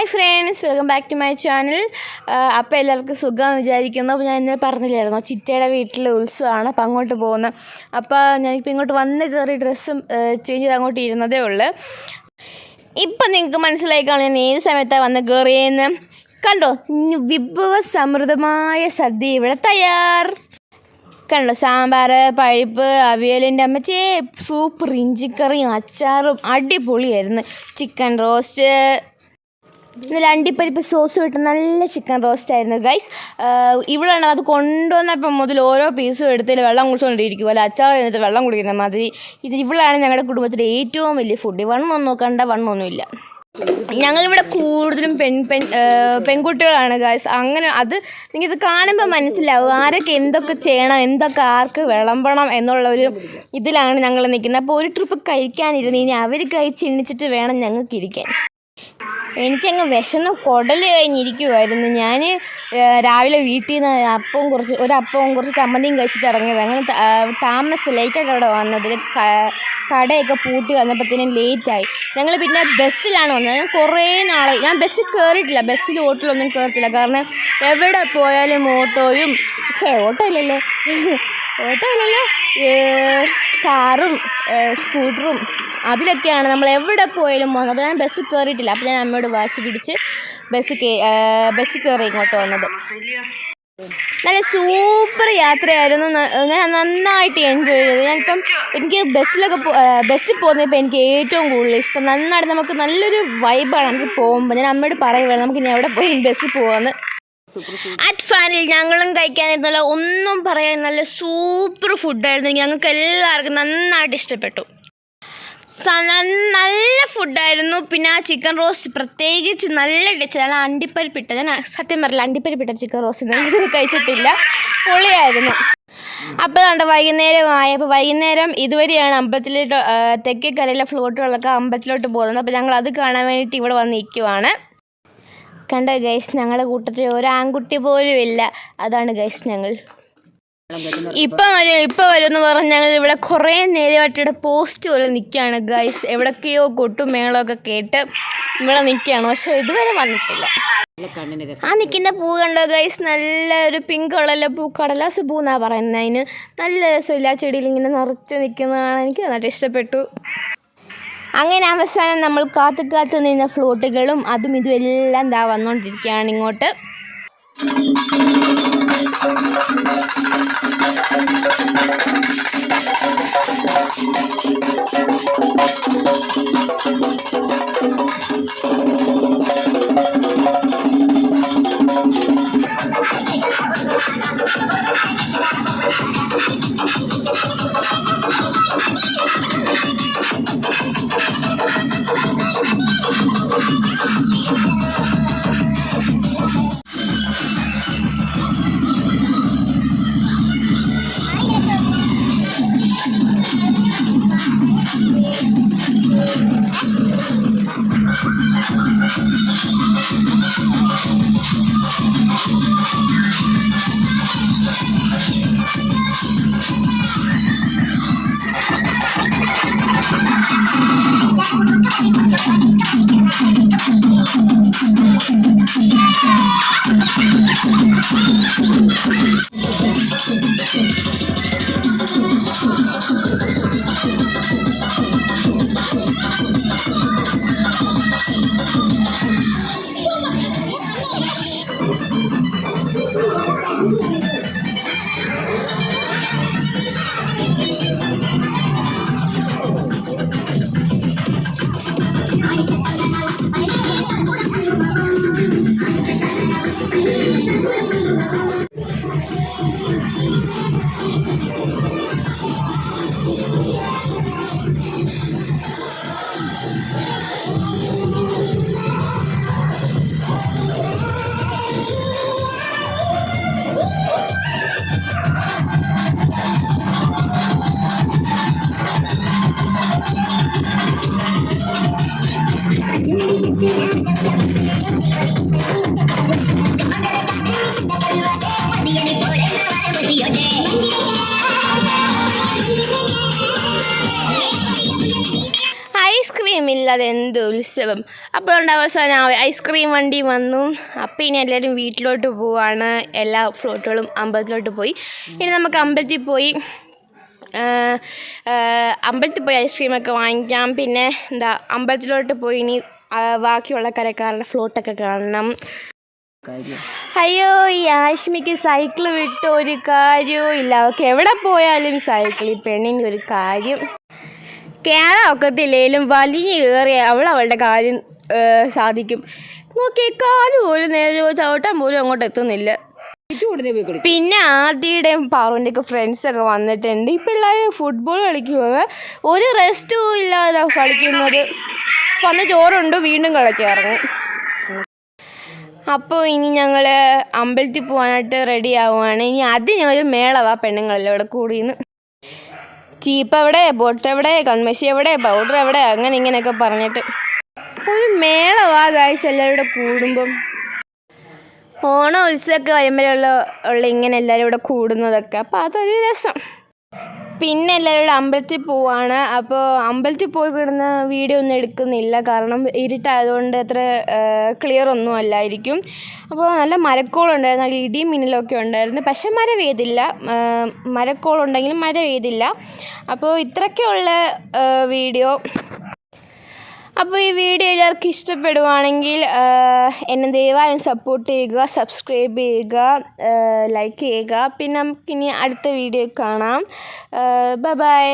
Hi friends, welcome back to my channel. അപ്പോൾ എല്ലാവർക്കും സുഖം വിചാരിക്കുന്നു. അപ്പോൾ ഞാൻ ഇന്നലെ പറഞ്ഞില്ലായിരുന്നു ചിറ്റയുടെ വീട്ടിൽ ഉത്സവമാണ്, അപ്പോൾ അങ്ങോട്ട് പോകുന്നത്. അപ്പോൾ ഞാനിപ്പോൾ ഇങ്ങോട്ട് വന്ന് കയറി ഡ്രസ്സും ചേഞ്ച് ചെയ്ത് അങ്ങോട്ട് ഇരുന്നതേ ഉള്ളൂ. ഇപ്പം നിങ്ങൾക്ക് മനസ്സിലായി കാണും ഞാൻ ഏത് സമയത്താണ് വന്ന് കയറിയെന്ന്. കണ്ടോ, വിഭവ സമൃദ്ധമായ സദ്യ ഇവിടെ തയ്യാർ. കണ്ടോ, സാമ്പാർ, പരിപ്പ്, അവിയലിൻ്റെ അമ്മച്ചേ, സൂപ്പർ ഇഞ്ചിക്കറിയും അച്ചാറും അടിപൊളിയായിരുന്നു. ചിക്കൻ റോസ്റ്റ്, നല്ല അണ്ടിപ്പരിപ്പ് സോസ് വിട്ട് നല്ല ചിക്കൻ റോസ്റ്റ് ആയിരുന്നു ഗൈസ്. ഇവിടെയാണ് അത് കൊണ്ടുവന്നപ്പം മുതൽ ഓരോ പീസും എടുത്തതിൽ വെള്ളം കുടിച്ചുകൊണ്ടിരിക്കുമല്ലോ, അച്ചാർ എന്നിട്ട് വെള്ളം കുടിക്കുന്ന മാതിരി. ഇവിടെയാണ് ഞങ്ങളുടെ കുടുംബത്തിലെ ഏറ്റവും വലിയ ഫുഡ്. വണ്ണൊന്നും നോക്കണ്ട, വണ്ണൊന്നുമില്ല. ഞങ്ങളിവിടെ കൂടുതലും പെൺകുട്ടികളാണ് ഗൈസ്. അങ്ങനെ അത് നിങ്ങൾക്കിത് കാണുമ്പോൾ മനസ്സിലാവും ആരൊക്കെ എന്തൊക്കെ ചെയ്യണം, എന്തൊക്കെ ആർക്ക് വിളമ്പണം എന്നുള്ളൊരു ഇതിലാണ് ഞങ്ങൾ നിൽക്കുന്നത്. അപ്പോൾ ഒരു ട്രിപ്പ് കഴിക്കാനിരുന്ന് ഇനി അവർ കഴിച്ച് എണ്ണിച്ചിട്ട് വേണം ഞങ്ങൾക്ക് ഇരിക്കാൻ. എനിക്കങ്ങ് വിശന്ന് കുടൽ കഴിഞ്ഞിരിക്കുമായിരുന്നു. ഞാൻ രാവിലെ വീട്ടിൽ നിന്ന് ഒരപ്പവും കുറച്ച് ചമ്മന്തിയും കഴിച്ചിട്ട് ഇറങ്ങിയത്. അങ്ങനെ താമസിച്ച് ലേറ്റായിട്ട് അവിടെ വന്നത്. കടയൊക്കെ പൂട്ടി വന്നപ്പോഴത്തേനും ലേറ്റായി. ഞങ്ങൾ പിന്നെ ബസ്സിലാണ് വന്നത്. ഞാൻ കുറേ നാളെ ഞാൻ ബസ്സിൽ കയറിയിട്ടില്ല, ബസ്സിൽ ഓട്ടോയിലൊന്നും കയറത്തില്ല. കാരണം എവിടെ പോയാലും ഓട്ടോയും കാറും സ്കൂട്ടറും അതിലൊക്കെയാണ് നമ്മൾ എവിടെ പോയാലും പോകുന്നത്. അപ്പോൾ ഞാൻ ബസ്സിൽ കയറിയിട്ടില്ല. അപ്പോൾ ഞാൻ അമ്മയോട് വാശി പിടിച്ച് ബസ്സിൽ കയറി ഇങ്ങോട്ട് വന്നത്. നല്ല സൂപ്പർ യാത്രയായിരുന്നു. ഞാൻ നന്നായിട്ട് എൻജോയ് ചെയ്തു. എനിക്ക് ബസ്സിൽ പോകുന്നപ്പോൾ എനിക്ക് ഏറ്റവും കൂടുതൽ ഇഷ്ടം. നന്നായിട്ട് നമുക്ക് നല്ലൊരു വൈബാണ് നമുക്ക് പോകുമ്പോൾ. ഞാൻ അമ്മയോട് പറയുകയാണ് നമുക്ക് ഇനി എവിടെ പോയി ബസ്സിൽ പോകാമെന്ന്. അറ്റ് ഫാനിൽ ഞങ്ങളും കഴിക്കാനായിരുന്നല്ലോ, ഒന്നും പറയാൻ നല്ല സൂപ്പർ ഫുഡായിരുന്നു. ഞങ്ങൾക്ക് എല്ലാവർക്കും നന്നായിട്ട് ഇഷ്ടപ്പെട്ടു. നല്ല ഫുഡായിരുന്നു. പിന്നെ ആ ചിക്കൻ റോസ്റ്റ് പ്രത്യേകിച്ച് നല്ല ടേസ്റ്റ്. ഞാൻ അണ്ടിപ്പരിപ്പിട്ട, ഞാൻ സത്യം പറയില്ല, അണ്ടിപ്പരിപ്പിട്ട ചിക്കൻ റോസ്റ്റ് ഞാൻ കഴിച്ചിട്ടില്ല, പൊളിയായിരുന്നു. അപ്പോൾ കണ്ട വൈകുന്നേരമായപ്പോൾ വൈകുന്നേരം ഇതുവരെയാണ് അമ്പലത്തിലോട്ട് തെക്കേക്കരയിലെ ഫ്ലോട്ടുകളൊക്കെ അമ്പലത്തിലോട്ട് പോകുന്നത്. അപ്പോൾ ഞങ്ങൾ അത് കാണാൻ വേണ്ടിയിട്ട് ഇവിടെ വന്ന് നിൽക്കുവാണ്. കണ്ടോ ഗൈസ്, ഞങ്ങളുടെ കൂട്ടത്തിൽ ഒരു ആൺകുട്ടി പോലും ഇല്ല. അതാണ് ഗൈസ് ഞങ്ങൾ. ഇപ്പം വരുമെന്ന് പറഞ്ഞ് ഞങ്ങൾ ഇവിടെ കുറേ നേരമായിട്ട് ഇവിടെ പോസ്റ്റ് പോലെ നിൽക്കുകയാണ് ഗൈസ്. എവിടൊക്കെയോ കൊട്ടും മേളമൊക്കെ കേട്ട് ഇവിടെ നിൽക്കുകയാണ്, പക്ഷെ ഇതുവരെ വന്നിട്ടില്ല. ആ നിൽക്കുന്ന പൂ കണ്ടോ ഗൈസ്, നല്ല ഒരു പിങ്ക് കളറിലെ പൂ, കടലാസ് പൂ എന്നാണ് പറയുന്നത്. അതിന് നല്ല രസമില്ല, ചെടിയിൽ ഇങ്ങനെ നിറച്ച് നിൽക്കുന്നതാണ്. എനിക്ക് നന്നായിട്ട് ഇഷ്ടപ്പെട്ടു. അങ്ങനെ അവസാനം നമ്മൾ കാത്തു നിന്ന ഫ്ലോട്ടുകളും അതും ഇതും എല്ലാം വന്നുകൊണ്ടിരിക്കുകയാണ് ഇങ്ങോട്ട്. ഉത്സവമില്ലാതെ എന്ത് ഉത്സവം. അപ്പോൾ അതുകൊണ്ട് അവസാനം ഐസ്ക്രീം വണ്ടി വന്നു. അപ്പോൾ ഇനി എല്ലാവരും വീട്ടിലോട്ട് പോവാണ്. എല്ലാ ഫ്ലോട്ടുകളും അമ്പലത്തിലോട്ട് പോയി. ഇനി നമുക്ക് അമ്പലത്തിൽ പോയി ഐസ്ക്രീമൊക്കെ വാങ്ങിക്കാം. പിന്നെ അമ്പലത്തിലോട്ട് പോയി ഇനി ബാക്കിയുള്ള കരക്കാരുടെ ഫ്ലോട്ടൊക്കെ കാണണം. അയ്യോ, ഈ ആഷ്മിക്ക് സൈക്കിൾ വിട്ട് ഒരു കാര്യവും ഇല്ല. അവൾക്ക് എവിടെ പോയാലും സൈക്കിളിൽ. പെണ്ണിൻ്റെ ഒരു കാര്യം കയറാൻ ഒക്കത്തില്ലേലും വലിഞ്ഞ് കയറി അവളുടെ കാര്യം സാധിക്കും. നോക്കി കാല് പോലും നേരെ ചവിട്ടാൻ പോലും അങ്ങോട്ട് എത്തുന്നില്ല. പിന്നെ ആദ്യയുടെയും പാറുവിൻ്റെയൊക്കെ ഫ്രണ്ട്സൊക്കെ വന്നിട്ടുണ്ട്. ഈ പിള്ളേർ ഫുട്ബോൾ കളിക്കുക, ഒരു റെസ്റ്റും ഇല്ലാതെ കളിക്കുന്നത്. വന്ന് ചോറുണ്ട് വീണ്ടും കളിക്കാറുണ്ട്. അപ്പോൾ ഇനി ഞങ്ങൾ അമ്പലത്തിൽ പോകാനായിട്ട് റെഡി ആവുകയാണ്. ഇനി അതിനൊരു മേളവാ പെണ്ണുങ്ങളെല്ലാം ഇവിടെ കൂടിയെന്ന്. ചീപ്പ് എവിടെ, ബൊട്ട് എവിടെ, കൺമശി എവിടെ, പൗഡർ എവിടെ, അങ്ങനെ ഇങ്ങനെയൊക്കെ പറഞ്ഞിട്ട് ഒരു മേളവാ ഗൈസ് എല്ലാവരും കൂടെ കൂടുമ്പം. ഓണം ഉത്സവമൊക്കെ വരുമ്പോഴുള്ള ഇങ്ങനെ എല്ലാവരും ഇവിടെ കൂടുന്നതൊക്കെ, അപ്പോൾ അതൊരു രസം. പിന്നെ എല്ലാവരും കൂടെ അമ്പലത്തിൽ പോവാണ്. അപ്പോൾ അമ്പലത്തിൽ പോയി കിടന്ന വീഡിയോ ഒന്നും എടുക്കുന്നില്ല, കാരണം ഇരുട്ടായതുകൊണ്ട് അത്ര ക്ലിയർ ഒന്നും അല്ലായിരിക്കും. അപ്പോൾ നല്ല മരക്കോളുണ്ടായിരുന്നു, നല്ല ഇടിയും മിന്നലൊക്കെ ഉണ്ടായിരുന്നു. പക്ഷെ മഴ പെയ്തില്ല. മരക്കോളുണ്ടെങ്കിലും മഴ പെയ്തില്ല. അപ്പോൾ ഇത്രയൊക്കെയുള്ള വീഡിയോ. അപ്പോൾ ഈ വീഡിയോ എല്ലാവർക്കും ഇഷ്ടപ്പെടുവാണെങ്കിൽ എന്നെ ദയവായി സപ്പോർട്ട് ചെയ്യുക, സബ്സ്ക്രൈബ് ചെയ്യുക, ലൈക്ക് ചെയ്യുക. പിന്നെ നമുക്കിനി അടുത്ത വീഡിയോ കാണാം. ബൈ.